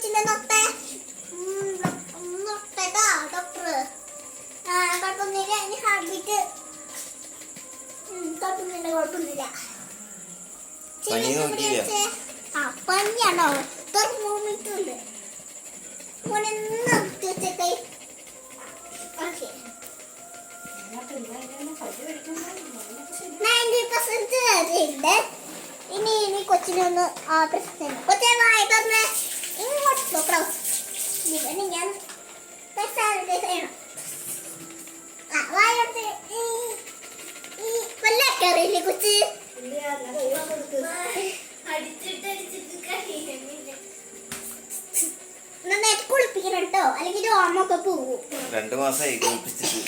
കൊച്ചിന്റെ നൊട്ടെ നൊട്ടേട്ടാ ഡോക്ടർ. കുഴപ്പമൊന്നുമില്ല. ഇനി ഹാർട്ട് ബീറ്റ് കുഴപ്പമൊന്നുമില്ല. പനിയാണോ? തെർമോമീറ്ററുണ്ട്. മോനെ നിർത്തി വെച്ചേക്കേ. ഓക്കെ 90% ഉണ്ട്. ഇനി കൊച്ചിനെ ഒന്ന് ഓപ്പറേഷൻ ചെയ്യണം. കൊച്ചിനെ വായ തുറന്ന് ഇങ്ങോട്ട് നോക്കണം. ഇവന് ഞാൻ ചെയ്യണം. വായോട്ട് കൊല്ലക്കറിയില്ലേ കൊച്ച്? നന്നായിട്ട് കുളിപ്പിക്കണം കേട്ടോ, അല്ലെങ്കിൽ ഓർമ്മൊക്കെ പോവും. 2 മാസമായി കുളിപ്പിച്ചിട്ട്.